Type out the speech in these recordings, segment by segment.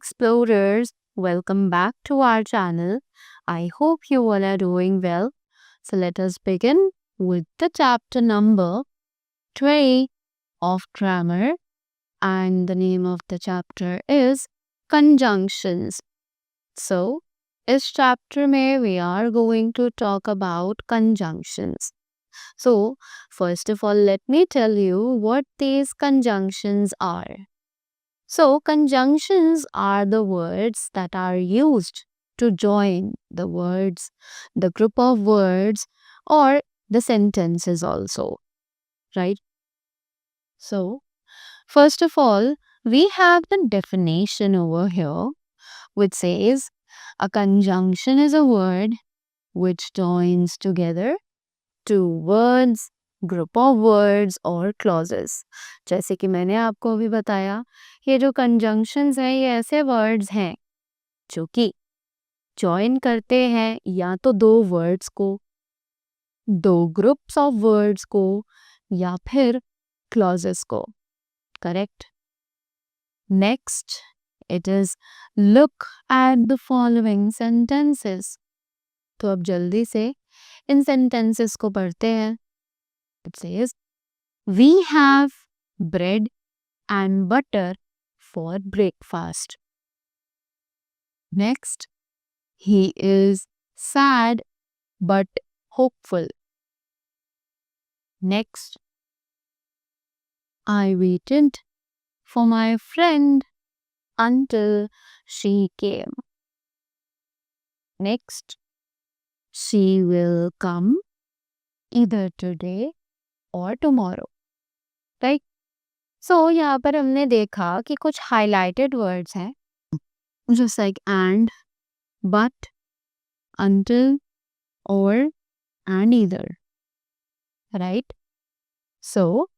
explorers, welcome back to our channel. I hope you all are doing well. So let us begin with the chapter number 20 of grammar, and the name of the chapter is conjunctions. So इस chapter में we are going to talk about conjunctions. So first of all, let me tell you what these conjunctions are. So, conjunctions are the words that are used to join the words, the group of words, or the sentences also, right? So, first of all, we have the definition over here, which says a conjunction is a word which joins together two words, group of words और clauses. जैसे कि मैंने आपको अभी बताया, ये जो conjunctions हैं ये ऐसे words हैं जो कि join करते हैं या तो दो words को, दो groups of words को या फिर clauses को. Correct? Next, it is look at the following sentences. तो अब जल्दी से इन sentences को पढ़ते हैं. It says, we have bread and butter for breakfast. Next, he is sad but hopeful. Next, I waited for my friend until she came. Next, she will come either today or tomorrow. Right? So, यहाँ पर हमने देखा कि कुछ highlighted words हैं, just like and, but, until, or, and either. Right? So,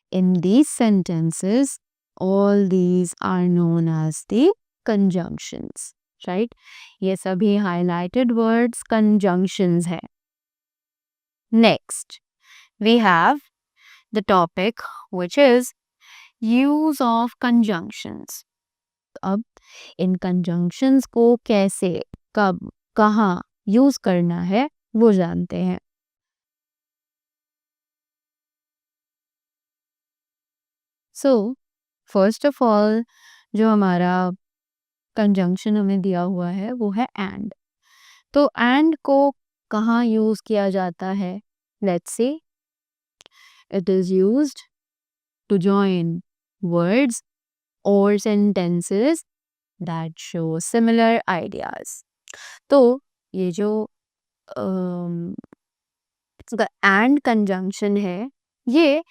in these sentences, all these are known as the conjunctions. Right? ये सभी highlighted words conjunctions हैं. Next, we have the topic which is use of conjunctions. अब इन conjunctions को कैसे, कब, कहाँ use करना है वो जानते हैं. So, first of all, जो हमारा conjunction हमें दिया हुआ है वो है and. तो and को कहाँ यूज किया जाता है? Let's see. It is used to join words or sentences that show similar ideas. तो ये जो and conjunction है, ये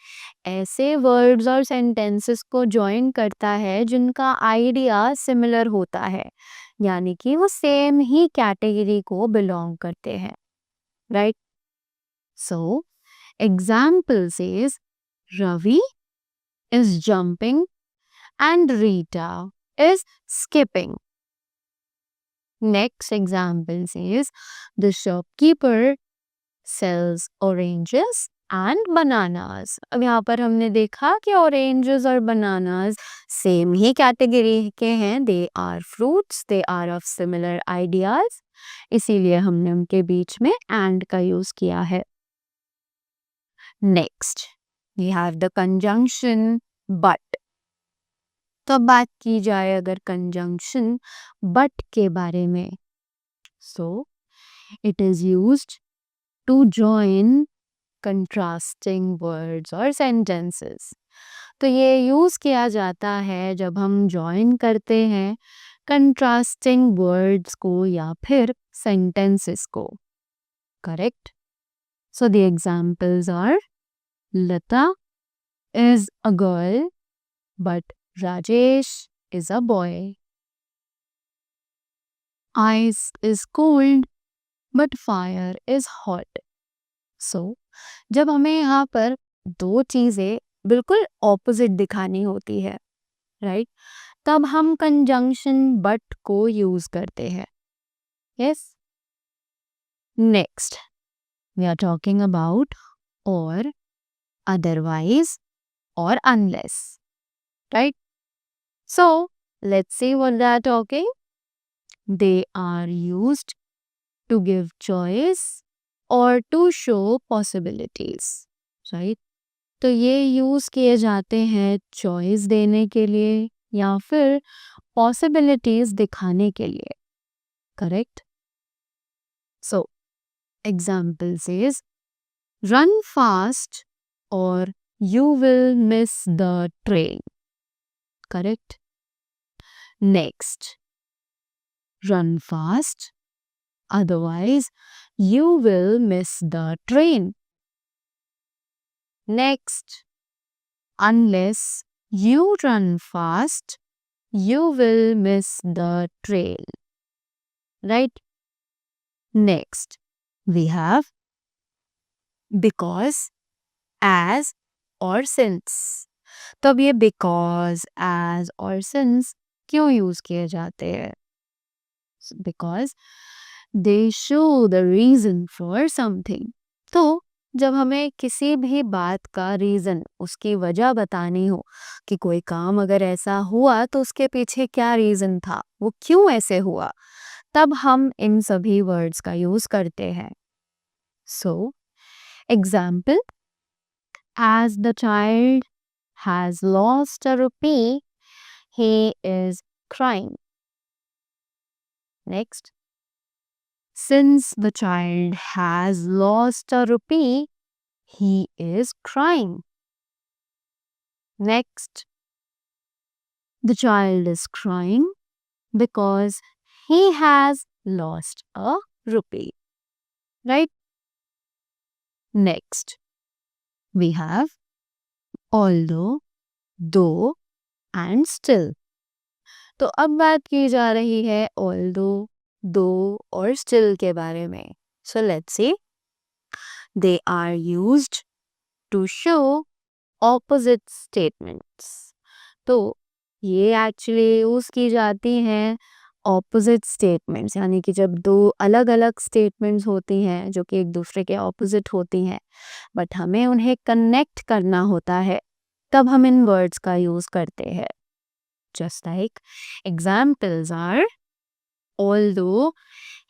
ऐसे words और sentences को join करता है जिनका idea similar होता है, यानी कि वो same ही category को belong करते हैं. Right? So, example says, Ravi is jumping and Rita is skipping. Next example says, the shopkeeper sells oranges and bananas. अब यहाँ पर हमने देखा कि oranges और bananas same ही category के हैं. They are fruits, they are of similar ideas. इसीलिए हमने उनके बीच में and का use किया है. Next, we have the conjunction but. तो अब बात की जाए अगर conjunction but के बारे में. So, it is used to join contrasting words or sentences. तो ये यूज किया जाता है जब हम join करते हैं contrasting words को या फिर sentences को. Correct? So the examples are, Lata is a girl but Rajesh is a boy. Ice is cold but fire is hot. So, जब हमें यहाँ पर दो चीजें बिल्कुल opposite दिखानी होती है, right? तब हम conjunction but को यूज करते हैं. Yes? Next, we are talking about or, otherwise, or unless. Right? So, Let's see what they are talking. They are used to give choice or to show possibilities. Right? तो ये use किए जाते हैं choice देने के लिए या फिर पॉसिबिलिटीज दिखाने के लिए. Correct. So example says run fast और you will miss the train. Correct. Next, run fast, otherwise you will miss the train. Next, unless you run fast, you will miss the train. Right? Next, we have because, as और since. तो अब ये because, as और since क्यों use किए जाते हैं? Because they show the reason for something. तो जब हमें किसी भी बात का रीजन, उसकी वजह बतानी हो कि कोई काम अगर ऐसा हुआ तो उसके पीछे क्या रीजन था, वो क्यों ऐसे हुआ, तब हम इन सभी वर्ड्स का यूज करते हैं. So example, as the child has lost a rupee, he is crying. Next, since the child has lost a rupee, he is crying. Next, the child is crying because he has lost a rupee. Right? Next, we have although, though and still. तो अब बात की जा रही है although, though और still के बारे में. So let's see. They are used to show opposite statements. तो ये एक्चुअली यूज की जाती हैं ऑपोजिट स्टेटमेंट्स, यानी कि जब दो अलग अलग स्टेटमेंट्स होती हैं जो कि एक दूसरे के ऑपोजिट होती हैं, बट हमें उन्हें कनेक्ट करना होता है, तब हम इन वर्ड्स का यूज करते हैं. Just like examples are although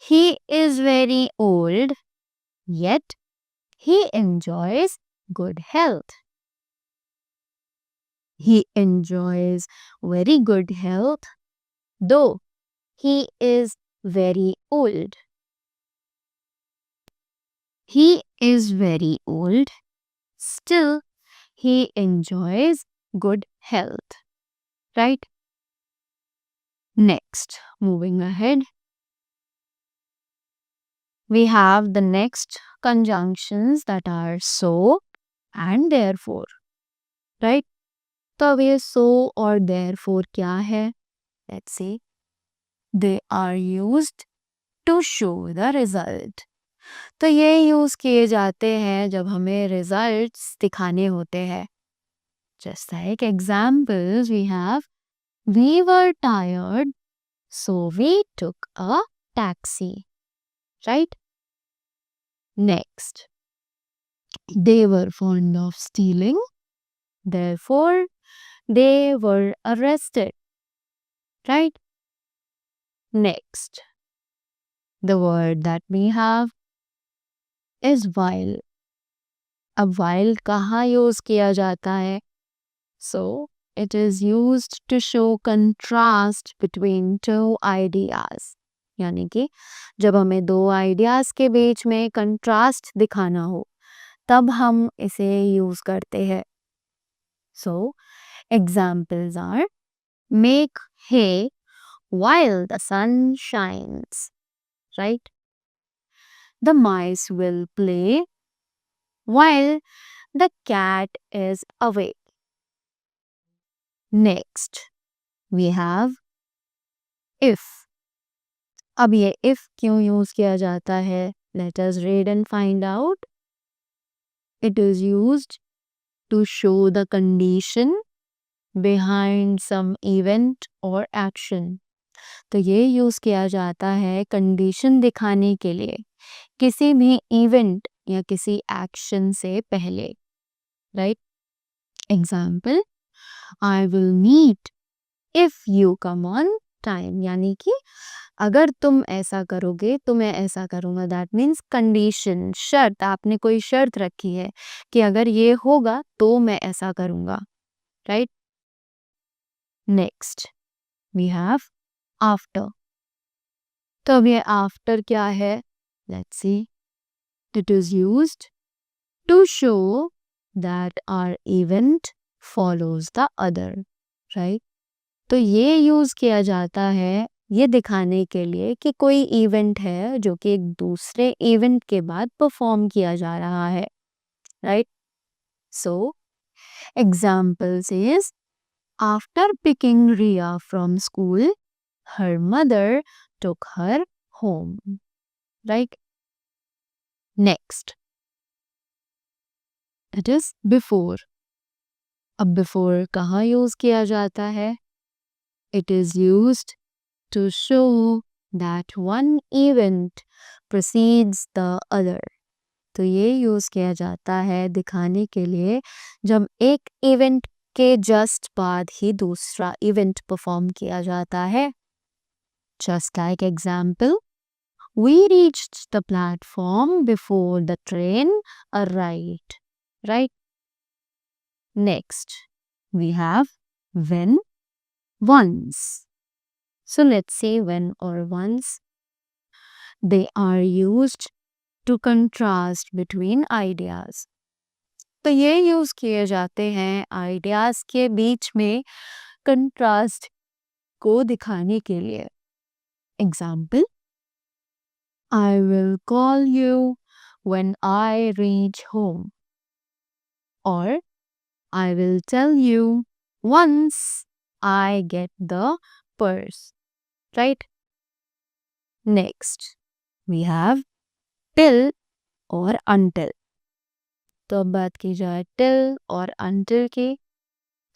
he is very old, yet he enjoys good health. He enjoys very good health, though he is very old. He is very old, still he enjoys good health. Right? Next, moving ahead, we have the next conjunctions that are so and therefore. Right? तो अब ये so और therefore क्या है? Let's see. They are used to show the result. तो ये use किए जाते हैं जब हमें रिजल्ट्स दिखाने होते हैं. Just like examples, we have we were tired, so we took a taxi. Right? Next, they were fond of stealing, therefore they were arrested. Right? Next, the word that we have is while. अब while कहाँ use किया जाता है? So it is used to show contrast between two ideas. यानी कि जब हमें दो आइडियाज के बीच में कंट्रास्ट दिखाना हो, तब हम इसे यूज करते हैं. So examples are make hay while the sun shines. Right? The mice will play while the cat is away. Next, we have if. अब ये if क्यों यूज किया जाता है? Let us read and find out. It is used to show the condition behind some event or action. तो ये use किया जाता है कंडीशन दिखाने के लिए किसी भी इवेंट या किसी एक्शन से पहले. Right? Example, I will meet if you come on time, यानी कि अगर तुम ऐसा करोगे तो मैं ऐसा करूँगा. दैट मीन्स कंडीशन, शर्त. आपने कोई शर्त रखी है कि अगर ये होगा तो मैं ऐसा करूँगा. Right. Next we have after. तो अब ये आफ्टर क्या है? Let's see. It is used to show that our event follows the other. Right. तो ये यूज किया जाता है ये दिखाने के लिए कि कोई इवेंट है जो कि एक दूसरे इवेंट के बाद परफॉर्म किया जा रहा है. Right. So examples is after picking Riya from school her mother took her home. Right. Next, it is before. अब before कहाँ use किया जाता है? It is used to show that one event precedes the other. तो ये use किया जाता है दिखाने के लिए जब एक event के just बाद ही दूसरा event perform किया जाता है. Just like example, we reached the platform before the train arrived. Right? Next, we have when, once. So let's say when or once. They are used to contrast between ideas. तो ये use किए जाते हैं ideas के बीच में contrast को दिखाने के लिए. Example, I will call you when I reach home. Or I will tell you once I get the purse. Right? Next, we have till or until. तो अब बात की जाए till और until की.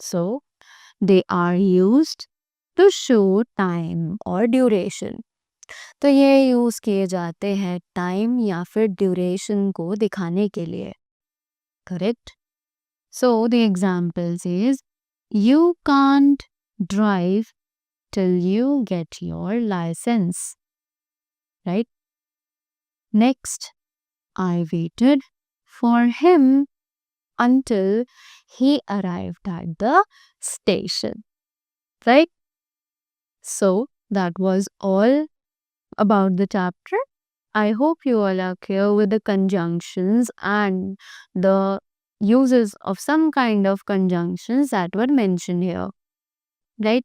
So, they are used to show time or duration. तो ये use किए जाते हैं टाइम या फिर ड्यूरेशन को दिखाने के लिए. Correct. So the examples is you can't drive till you get your licence. Right. Next, I waited for him until he arrived at the station. Right? So that was all about the chapter. I hope you all are clear with the conjunctions and the uses of some kind of conjunctions that were mentioned here. Right?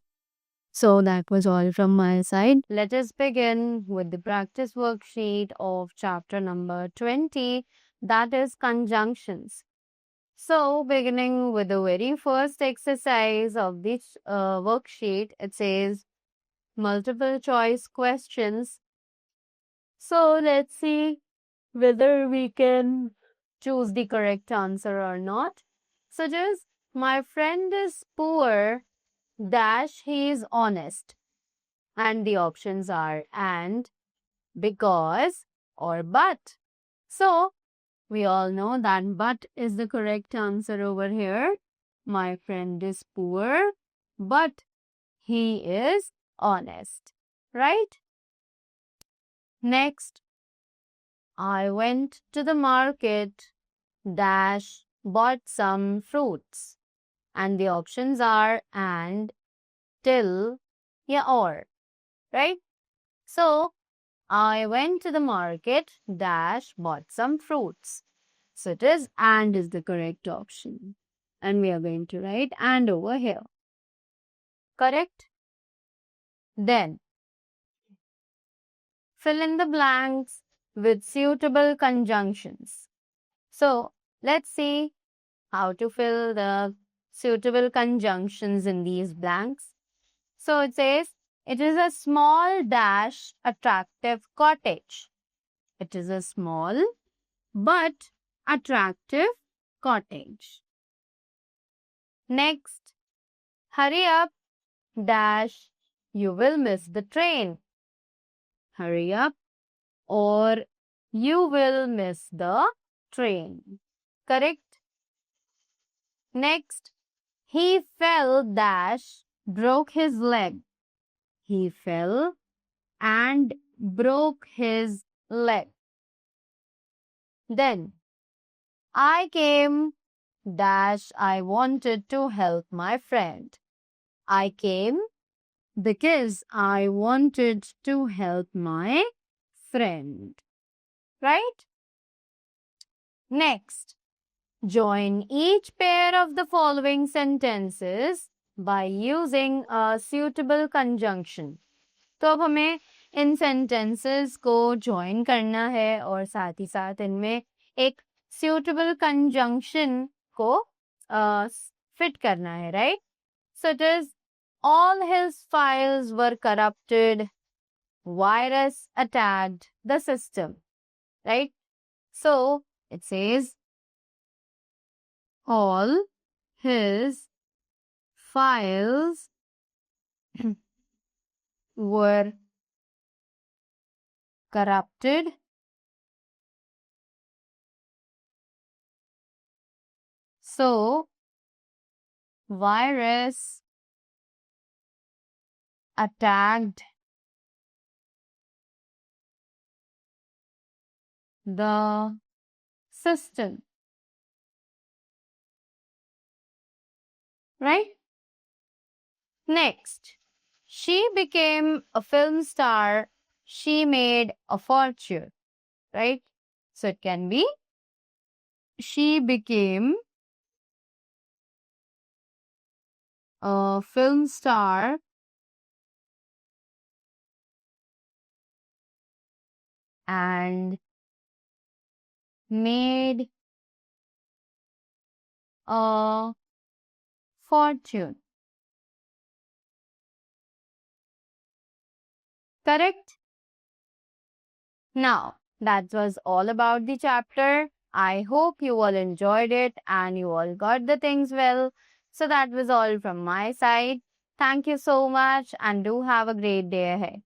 So that was all from my side. Let us begin with the practice worksheet of chapter number 20, that is conjunctions. So beginning with the very first exercise of this worksheet, it says multiple choice questions. So let's see whether we can choose the correct answer or not. Such as, my friend is poor, dash, he is honest. And the options are and, because, or but. So, we all know that but is the correct answer over here. My friend is poor, but he is honest. Right? Next, I went to the market, dash, bought some fruits. And the options are and, till, yeah, or. Right? So, I went to the market, dash, bought some fruits. So it is and is the correct option. And we are going to write and over here. Correct? Then, fill in the blanks with suitable conjunctions. So, let's see how to fill the suitable conjunctions in these blanks. So, it says, it is a small dash attractive cottage. It is a small but attractive cottage. Next, hurry up, dash, you will miss the train. Hurry up or you will miss the train. Correct? Next, he fell, dash, broke his leg. He fell and broke his leg. Then I came dash I wanted to help my friend. I came because I wanted to help my friend. Right? Next, join each pair of the following sentences by using a suitable conjunction. तो अब हमें इन sentences को join करना है और साथ ही साथ इनमें एक suitable conjunction को फिट करना है, right? So it is all his files were corrupted. Virus attacked the system, right? So it says all his files were corrupted. So virus attacked the system. Right? Next, she became a film star. She made a fortune. Right? So it can be she became a film star and made a fortune. Correct? Now, that was all about the chapter. I hope you all enjoyed it and you all got the things well. So that was all from my side. Thank you so much and do have a great day ahead.